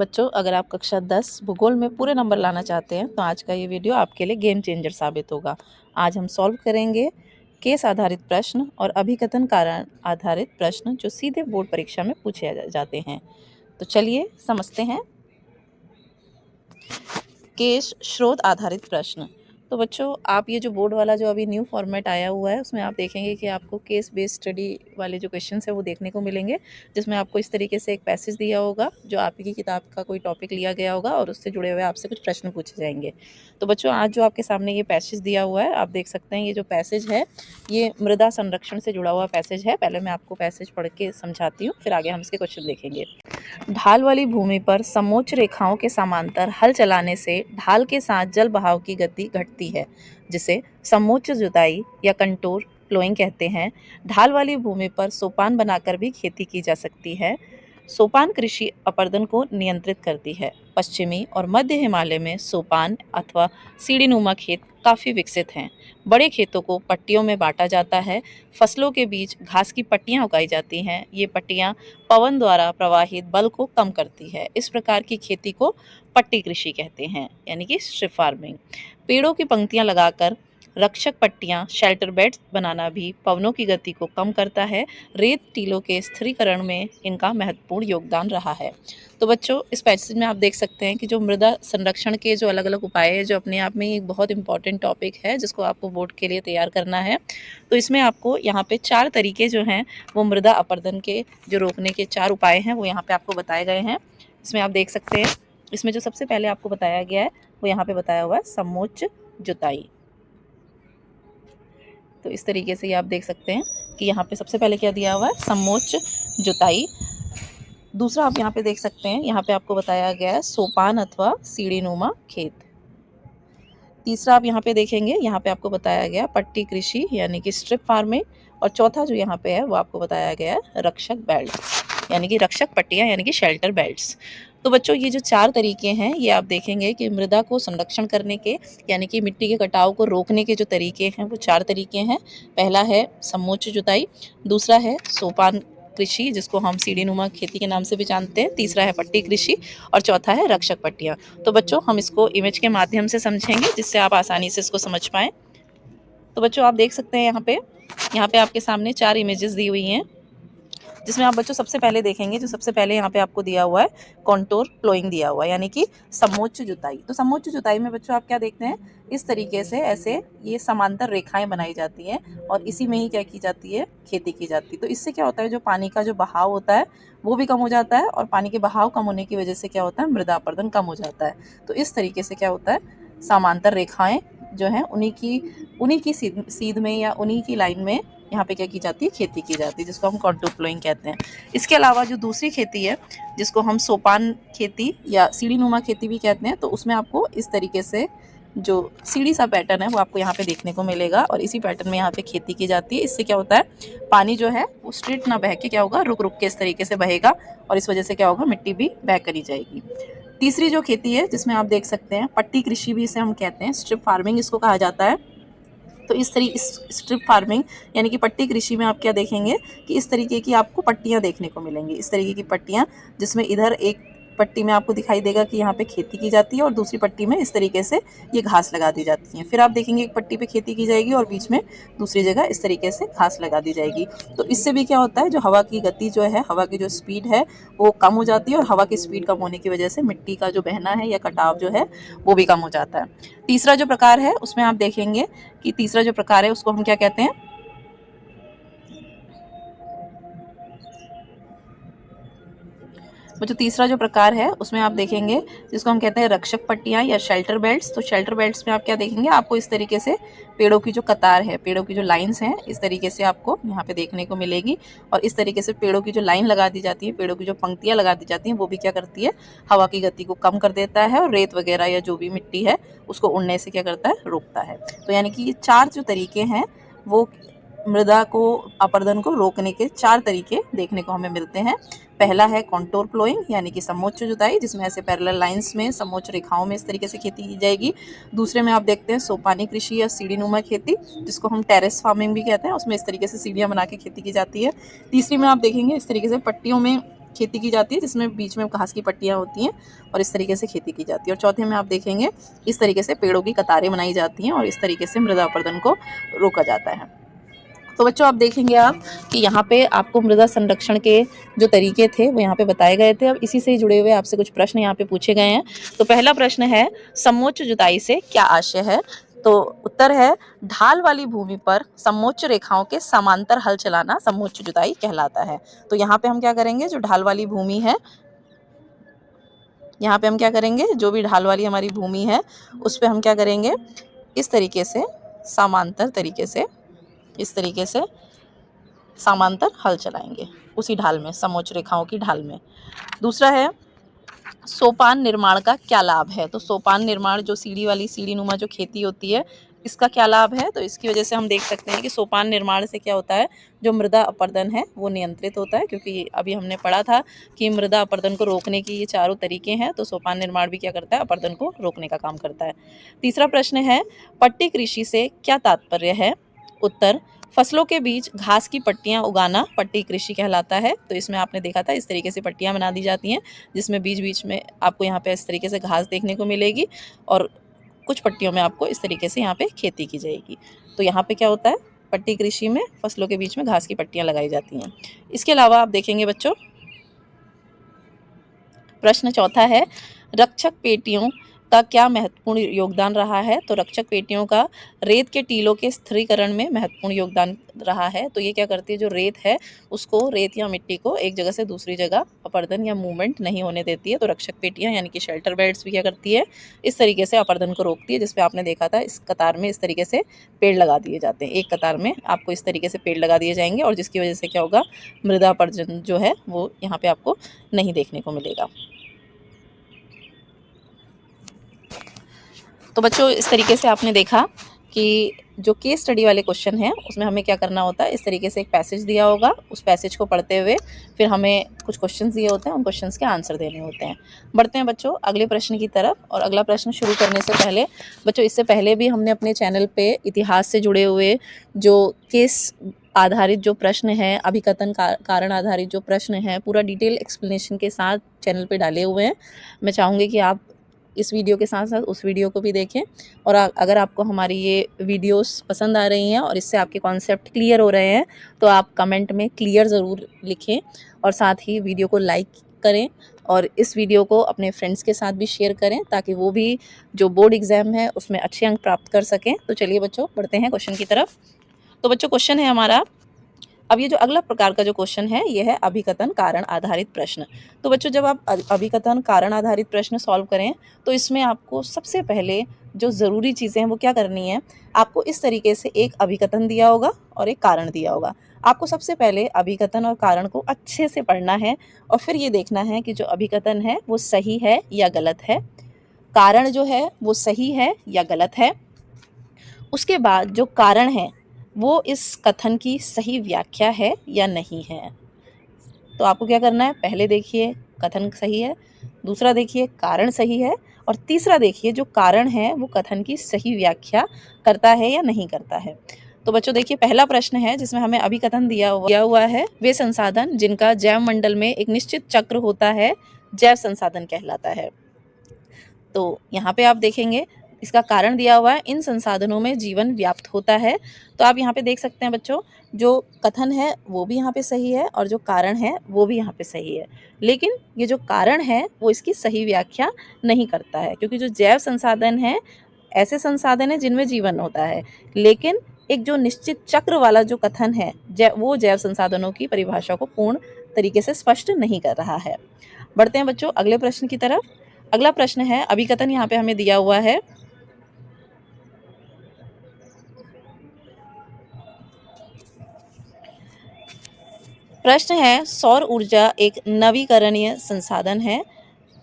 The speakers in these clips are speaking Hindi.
बच्चों, अगर आप कक्षा 10 भूगोल में पूरे नंबर लाना चाहते हैं तो आज का ये वीडियो आपके लिए गेम चेंजर साबित होगा। आज हम सॉल्व करेंगे केस आधारित प्रश्न और अभिकथन कारण आधारित प्रश्न जो सीधे बोर्ड परीक्षा में पूछे जाते हैं। तो चलिए समझते हैं। केस स्रोत आधारित प्रश्न। तो बच्चों, आप ये जो बोर्ड वाला जो अभी न्यू फॉर्मेट आया हुआ है उसमें आप देखेंगे कि आपको केस बेस्ड स्टडी वाले जो क्वेश्चंस है वो देखने को मिलेंगे, जिसमें आपको इस तरीके से एक पैसेज दिया होगा जो आपकी किताब का कोई टॉपिक लिया गया होगा और उससे जुड़े हुए आपसे कुछ प्रश्न पूछे जाएंगे। तो बच्चों, आज जो आपके सामने ये पैसेज दिया हुआ है, आप देख सकते हैं ये जो पैसेज है ये मृदा संरक्षण से जुड़ा हुआ पैसेज है। पहले मैं आपको पैसेज पढ़ के समझाती हूँ, फिर आगे हम इसके क्वेश्चन देखेंगे। ढाल वाली भूमि पर समोच्च रेखाओं के समांतर हल चलाने से ढाल के साथ जल बहाव की गति घटती है, जिसे समोच्च जुताई या कंटूर प्लोइंग कहते हैं। ढाल वाली भूमि पर सोपान बनाकर भी खेती की जा सकती है। सोपान कृषि अपर्दन को नियंत्रित करती है। पश्चिमी और मध्य हिमालय में सोपान अथवा सीढ़ीनुमा खेत काफ़ी विकसित हैं। बड़े खेतों को पट्टियों में बांटा जाता है। फसलों के बीच घास की पट्टियां उगाई जाती हैं। ये पट्टियां पवन द्वारा प्रवाहित बल को कम करती है। इस प्रकार की खेती को पट्टी कृषि कहते हैं, यानी कि स्ट्रिप फार्मिंग। पेड़ों की पंक्तियां लगाकर रक्षक पट्टियां शेल्टर बेड्स बनाना भी पवनों की गति को कम करता है। रेत टीलों के स्थिरीकरण में इनका महत्वपूर्ण योगदान रहा है। तो बच्चों, इस पैसेज में आप देख सकते हैं कि जो मृदा संरक्षण के जो अलग अलग उपाय है, जो अपने आप में एक बहुत इंपॉर्टेंट टॉपिक है जिसको आपको बोर्ड के लिए तैयार करना है। तो इसमें आपको यहाँ पे 4 तरीके जो हैं वो मृदा अपरदन के जो रोकने के 4 उपाय हैं वो यहाँ पे आपको बताए गए हैं। इसमें आप देख सकते हैं, इसमें जो सबसे पहले आपको बताया गया है वो यहाँ पे बताया हुआ है समोच्च जुताई। तो इस तरीके से ये आप देख सकते हैं कि यहाँ पे सबसे पहले क्या दिया हुआ है, समोच्च जुताई। दूसरा आप यहाँ पे देख सकते हैं, यहाँ पे आपको बताया गया है सोपान अथवा सीढ़ीनुमा खेत। तीसरा आप यहाँ पे देखेंगे, यहाँ पे आपको बताया गया पट्टी कृषि यानी कि स्ट्रिप फार्मिंग। और चौथा जो यहाँ पे है वो आपको बताया गया है रक्षक बेल्ट यानी कि रक्षक पट्टियाँ यानी कि शेल्टर बेल्ट्स। तो बच्चों, ये जो 4 तरीके हैं ये आप देखेंगे कि मृदा को संरक्षण करने के यानी कि मिट्टी के कटाव को रोकने के जो तरीके हैं वो 4 तरीके हैं। पहला है समोच्च जुताई, दूसरा है सोपान कृषि जिसको हम सीढ़ीनुमा खेती के नाम से भी जानते हैं, तीसरा है पट्टी कृषि और चौथा है रक्षक पट्टियाँ। तो बच्चों, हम इसको इमेज के माध्यम से समझेंगे जिससे आप आसानी से इसको समझ पाएँ। तो बच्चों, आप देख सकते हैं यहाँ पे आपके सामने 4 इमेजेस दी हुई हैं, जिसमें आप बच्चों सबसे पहले देखेंगे, जो सबसे पहले यहाँ पे आपको दिया हुआ है कॉन्टोर प्लोइंग दिया हुआ है यानी कि समोच्च जुताई। तो समोच्च जुताई में बच्चों आप क्या देखते हैं, इस तरीके से ऐसे ये समांतर रेखाएं बनाई जाती हैं और इसी में ही क्या की जाती है, खेती की जाती है। तो इससे क्या होता है, जो पानी का जो बहाव होता है वो भी कम हो जाता है और पानी के बहाव कम होने की वजह से क्या होता है, मृदा अपरदन कम हो जाता है। तो इस तरीके से क्या होता है, समांतर रेखाएं जो हैं उन्हीं की सीध में या उन्हीं की लाइन में यहाँ पे क्या की जाती है, खेती की जाती है, जिसको हम कॉन्टूर प्लोइंग कहते हैं। इसके अलावा जो दूसरी खेती है जिसको हम सोपान खेती या सीढ़ीनुमा खेती भी कहते हैं, तो उसमें आपको इस तरीके से जो सीढ़ी सा पैटर्न है वो आपको यहाँ पे देखने को मिलेगा और इसी पैटर्न में यहाँ पे खेती की जाती है। इससे क्या होता है, पानी जो है वो स्ट्रेट ना बह के क्या होगा, रुक रुक के इस तरीके से बहेगा और इस वजह से क्या होगा, मिट्टी भी बह करी जाएगी। तीसरी जो खेती है जिसमें आप देख सकते हैं पट्टी कृषि भी इसे हम कहते हैं, स्ट्रिप फार्मिंग इसको कहा जाता है। तो इस स्ट्रिप फार्मिंग यानी कि पट्टी कृषि में आप क्या देखेंगे कि इस तरीके की आपको पट्टियां देखने को मिलेंगी, इस तरीके की पट्टियां, जिसमें इधर एक पट्टी में आपको दिखाई देगा कि यहाँ पे खेती की जाती है और दूसरी पट्टी में इस तरीके से ये घास लगा दी जाती है। फिर आप देखेंगे एक पट्टी पे खेती की जाएगी और बीच में दूसरी जगह इस तरीके से घास लगा दी जाएगी। तो इससे भी क्या होता है, जो हवा की गति जो है, हवा की जो स्पीड है वो कम हो जाती है और हवा की स्पीड कम होने की वजह से मिट्टी का जो बहना है या कटाव जो है वो भी कम हो जाता है। तीसरा जो प्रकार है उसमें आप देखेंगे कि तीसरा जो प्रकार है उसको हम क्या कहते हैं, वो जो तीसरा जो प्रकार है उसमें आप देखेंगे जिसको हम कहते हैं रक्षक पट्टियां या शेल्टर बेल्ट्स। तो शेल्टर बेल्ट्स में आप क्या देखेंगे, आपको इस तरीके से पेड़ों की जो कतार है, पेड़ों की जो लाइंस हैं, इस तरीके से आपको यहाँ पे देखने को मिलेगी और इस तरीके से पेड़ों की जो लाइन लगा दी जाती है, पेड़ों की जो पंक्तियां लगा दी जाती हैं, वो भी क्या करती है, हवा की गति को कम कर देता है और रेत वगैरह या जो भी मिट्टी है उसको उड़ने से क्या करता है, रोकता है। तो यानी कि ये 4 जो तरीके हैं वो मृदा को अपरदन को रोकने के 4 तरीके देखने को हमें मिलते हैं। पहला है कॉन्टोर प्लोइंग यानी कि समोच्च जुताई, जिसमें ऐसे पैरेलल लाइंस में समोच्च रेखाओं में इस तरीके से खेती की जाएगी। दूसरे में आप देखते हैं सोपानी कृषि या सीढ़ीनुमा खेती, जिसको हम टेरेस फार्मिंग भी कहते हैं, उसमें इस तरीके से सीढ़ियाँ बना के खेती की जाती है। तीसरी में आप देखेंगे इस तरीके से पट्टियों में खेती की जाती है, जिसमें बीच में घास की पट्टियाँ होती हैं और इस तरीके से खेती की जाती है। और चौथे में आप देखेंगे इस तरीके से पेड़ों की कतारें बनाई जाती हैं और इस तरीके से मृदा अपरदन को रोका जाता है। तो बच्चों आप देखेंगे आप कि यहाँ पे आपको मृदा संरक्षण के जो तरीके थे वो यहाँ पे बताए गए थे। अब इसी से जुड़े हुए आपसे कुछ प्रश्न यहाँ पे पूछे गए हैं। तो पहला प्रश्न है, समोच्च जुताई से क्या आशय है? तो उत्तर है, ढाल वाली भूमि पर समोच्च रेखाओं के समांतर हल चलाना समोच्च जुताई कहलाता है। तो यहाँ पे हम क्या करेंगे, जो ढाल वाली भूमि है, यहाँ पे हम क्या करेंगे, जो भी ढाल वाली हमारी भूमि है उस पे हम क्या करेंगे, इस तरीके से समांतर तरीके से, इस तरीके से समांतर हल चलाएंगे उसी ढाल में, समोच्च रेखाओं की ढाल में। दूसरा है, सोपान निर्माण का क्या लाभ है? तो सोपान निर्माण, जो सीढ़ी वाली सीढ़ी नुमा जो खेती होती है, इसका क्या लाभ है? तो इसकी वजह से हम देख सकते हैं कि सोपान निर्माण से क्या होता है, जो मृदा अपरदन है वो नियंत्रित होता है, क्योंकि अभी हमने पढ़ा था कि मृदा अपरदन को रोकने की ये चारों तरीके हैं। तो सोपान निर्माण भी क्या करता है, अपरदन को रोकने का काम करता है। तीसरा प्रश्न है, पट्टी कृषि से क्या तात्पर्य है? उत्तर, फसलों के बीच घास की पट्टियां उगाना पट्टी कृषि कहलाता है। तो इसमें आपने देखा था इस तरीके से पट्टियां बना दी जाती हैं, जिसमें बीच बीच में आपको यहाँ पे इस तरीके से घास देखने को मिलेगी और कुछ पट्टियों में आपको इस तरीके से यहाँ पे खेती की जाएगी। तो यहाँ पे क्या होता है, पट्टी कृषि में फसलों के बीच में घास की पट्टियां लगाई जाती हैं। इसके अलावा आप देखेंगे बच्चों, प्रश्न चौथा है, रक्षक पेटियों का क्या महत्वपूर्ण योगदान रहा है? तो रक्षक पेटियों का रेत के टीलों के स्थिरीकरण में महत्वपूर्ण योगदान रहा है। तो ये क्या करती है, जो रेत है उसको, रेत या मिट्टी को एक जगह से दूसरी जगह अपरदन या मूवमेंट नहीं होने देती है। तो रक्षक पेटियां यानी कि शेल्टर बेड्स भी क्या करती है, इस तरीके से अपरदन को रोकती है। जिसपे आपने देखा था इस कतार में इस तरीके से पेड़ लगा दिए जाते हैं, एक कतार में आपको इस तरीके से पेड़ लगा दिए जाएंगे और जिसकी वजह से क्या होगा, मृदा अपरदन जो है वो यहाँ पे आपको नहीं देखने को मिलेगा। तो बच्चों इस तरीके से आपने देखा कि जो केस स्टडी वाले क्वेश्चन हैं उसमें हमें क्या करना होता है, इस तरीके से एक पैसेज दिया होगा, उस पैसेज को पढ़ते हुए फिर हमें कुछ क्वेश्चंस दिए होते हैं, उन क्वेश्चंस के आंसर देने होते हैं। बढ़ते हैं बच्चों अगले प्रश्न की तरफ। और अगला प्रश्न शुरू करने से पहले बच्चों, इससे पहले भी हमने अपने चैनल पे इतिहास से जुड़े हुए जो केस आधारित जो प्रश्न हैं, अभिकथन कारण आधारित जो प्रश्न हैं, पूरा डिटेल एक्सप्लेनेशन के साथ चैनल पे डाले हुए हैं। मैं चाहूँगी कि आप इस वीडियो के साथ साथ उस वीडियो को भी देखें। और अगर आपको हमारी ये वीडियोस पसंद आ रही हैं और इससे आपके कॉन्सेप्ट क्लियर हो रहे हैं तो आप कमेंट में क्लियर ज़रूर लिखें और साथ ही वीडियो को लाइक करें और इस वीडियो को अपने फ्रेंड्स के साथ भी शेयर करें, ताकि वो भी जो बोर्ड एग्ज़ाम है उसमें अच्छे अंक प्राप्त कर सकें। तो चलिए बच्चों बढ़ते हैं क्वेश्चन की तरफ। तो बच्चों क्वेश्चन है हमारा, अब ये जो अगला प्रकार का जो क्वेश्चन है ये है अभिकथन कारण आधारित प्रश्न। तो बच्चों जब आप अभिकथन कारण आधारित प्रश्न सॉल्व करें तो इसमें आपको सबसे पहले जो ज़रूरी चीज़ें हैं वो क्या करनी है, आपको इस तरीके से एक अभिकथन दिया होगा और एक कारण दिया होगा। आपको सबसे पहले अभिकथन और कारण को अच्छे से पढ़ना है और फिर ये देखना है कि जो अभिकथन है वो सही है या गलत है, कारण जो है वो सही है या गलत है। उसके बाद जो कारण है वो इस कथन की सही व्याख्या है या नहीं है। तो आपको क्या करना है, पहले देखिए कथन सही है, दूसरा देखिए कारण सही है और तीसरा देखिए जो कारण है वो कथन की सही व्याख्या करता है या नहीं करता है। तो बच्चों देखिए पहला प्रश्न है जिसमें हमें अभिकथन दिया हुआ है, वे संसाधन जिनका जैव मंडल में एक निश्चित चक्र होता है जैव संसाधन कहलाता है। तो यहाँ पे आप देखेंगे इसका कारण दिया हुआ है, इन संसाधनों में जीवन व्याप्त होता है। तो आप यहाँ पे देख सकते हैं बच्चों, जो कथन है वो भी यहाँ पे सही है और जो कारण है वो भी यहाँ पे सही है, लेकिन ये जो कारण है वो इसकी सही व्याख्या नहीं करता है, क्योंकि जो जैव संसाधन है ऐसे संसाधन है जिनमें जीवन होता है, लेकिन एक जो निश्चित चक्र वाला जो कथन है वो जैव संसाधनों की परिभाषा को पूर्ण तरीके से स्पष्ट नहीं कर रहा है। बढ़ते हैं बच्चों अगले प्रश्न की तरफ। अगला प्रश्न है, अभिकथन यहाँ पे हमें दिया हुआ है, प्रश्न है सौर ऊर्जा एक नवीकरणीय संसाधन है,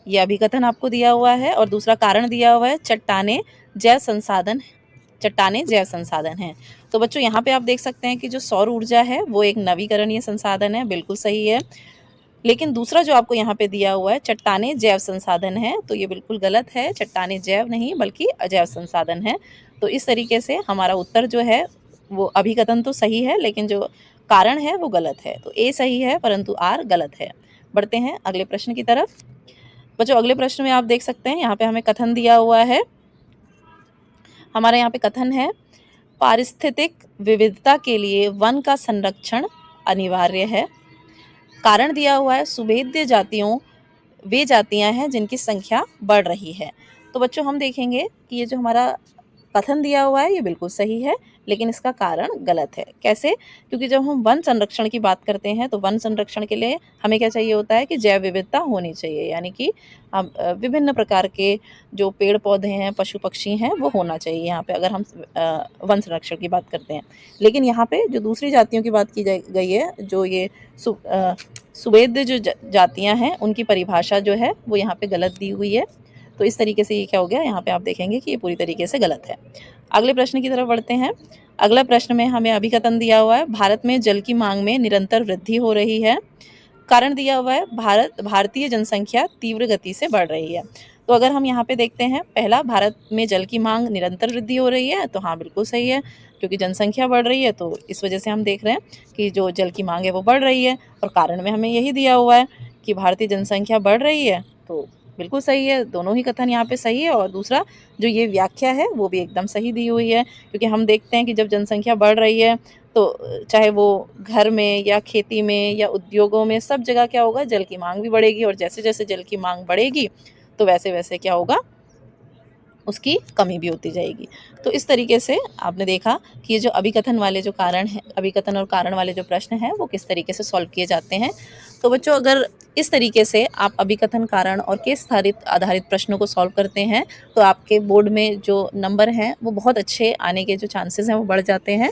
यह अभिकथन आपको दिया हुआ है और दूसरा कारण दिया हुआ है चट्टानें जैव संसाधन है। तो बच्चों यहाँ पे आप देख सकते हैं कि जो सौर ऊर्जा है वो एक नवीकरणीय संसाधन है, बिल्कुल सही है, लेकिन दूसरा जो आपको यहाँ पे दिया हुआ है चट्टानें जैव संसाधन है, तो ये बिल्कुल गलत है। चट्टानें जैव नहीं बल्कि अजैव संसाधन है। तो इस तरीके से हमारा उत्तर जो है वो अभिकथन तो सही है लेकिन जो कारण है वो गलत है। तो ए सही है परंतु आर गलत है। बढ़ते हैं अगले प्रश्न की तरफ। बच्चों अगले प्रश्न में आप देख सकते हैं यहाँ पे हमें कथन दिया हुआ है। हमारे यहाँ पे कथन है, पारिस्थितिक विविधता के लिए वन का संरक्षण अनिवार्य है। कारण दिया हुआ है, सुभेद्य जातियों वे जातियां हैं जिनकी संख्या बढ़ रही है। तो बच्चों हम देखेंगे कि ये जो हमारा कथन दिया हुआ है ये बिल्कुल सही है, लेकिन इसका कारण गलत है। कैसे? क्योंकि जब हम वन संरक्षण की बात करते हैं तो वन संरक्षण के लिए हमें क्या चाहिए होता है कि जैव विविधता होनी चाहिए, यानी कि हम विभिन्न प्रकार के जो पेड़ पौधे हैं, पशु पक्षी हैं, वो होना चाहिए यहाँ पे, अगर हम वन संरक्षण की बात करते हैं। लेकिन यहाँ पे जो दूसरी जातियों की बात की गई है, जो ये सुवेद्य जो जातियाँ हैं, उनकी परिभाषा जो है वो यहाँ पे गलत दी हुई है। तो इस तरीके से ये क्या हो गया, यहाँ पे आप देखेंगे कि ये पूरी तरीके से गलत है। अगले प्रश्न की तरफ बढ़ते हैं। अगला प्रश्न में हमें अभिकथन दिया हुआ है, भारत में जल की मांग में निरंतर वृद्धि हो रही है। कारण दिया हुआ है, भारतीय जनसंख्या तीव्र गति से बढ़ रही है। तो अगर हम यहाँ पे देखते हैं, पहला, भारत में जल की मांग निरंतर वृद्धि हो रही है, तो हाँ बिल्कुल सही है, क्योंकि जनसंख्या बढ़ रही है तो इस वजह से हम देख रहे हैं कि जो जल की मांग है वो बढ़ रही है। और कारण में हमें यही दिया हुआ है कि भारतीय जनसंख्या बढ़ रही है, तो बिल्कुल सही है, दोनों ही कथन यहाँ पे सही है। और दूसरा जो ये व्याख्या है वो भी एकदम सही दी हुई है, क्योंकि हम देखते हैं कि जब जनसंख्या बढ़ रही है तो चाहे वो घर में या खेती में या उद्योगों में, सब जगह क्या होगा, जल की मांग भी बढ़ेगी। और जैसे जैसे जल की मांग बढ़ेगी तो वैसे वैसे क्या होगा, उसकी कमी भी होती जाएगी। तो इस तरीके से आपने देखा कि ये जो अभिकथन वाले जो कारण हैं, अभिकथन और कारण वाले जो प्रश्न हैं वो किस तरीके से सॉल्व किए जाते हैं। तो बच्चों अगर इस तरीके से आप अभिकथन, कारण और केस आधारित प्रश्नों को सॉल्व करते हैं तो आपके बोर्ड में जो नंबर हैं वो बहुत अच्छे आने के जो चांसेस हैं वो बढ़ जाते हैं।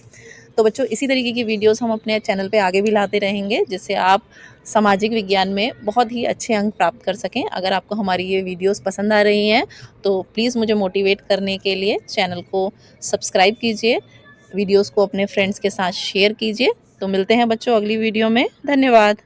तो बच्चों इसी तरीके की वीडियोस हम अपने चैनल पे आगे भी लाते रहेंगे, जिससे आप सामाजिक विज्ञान में बहुत ही अच्छे अंक प्राप्त कर सकें। अगर आपको हमारी ये वीडियोस पसंद आ रही हैं तो प्लीज़ मुझे मोटिवेट करने के लिए चैनल को सब्सक्राइब कीजिए, वीडियोस को अपने फ्रेंड्स के साथ शेयर कीजिए। तो मिलते हैं बच्चों अगली वीडियो में। धन्यवाद।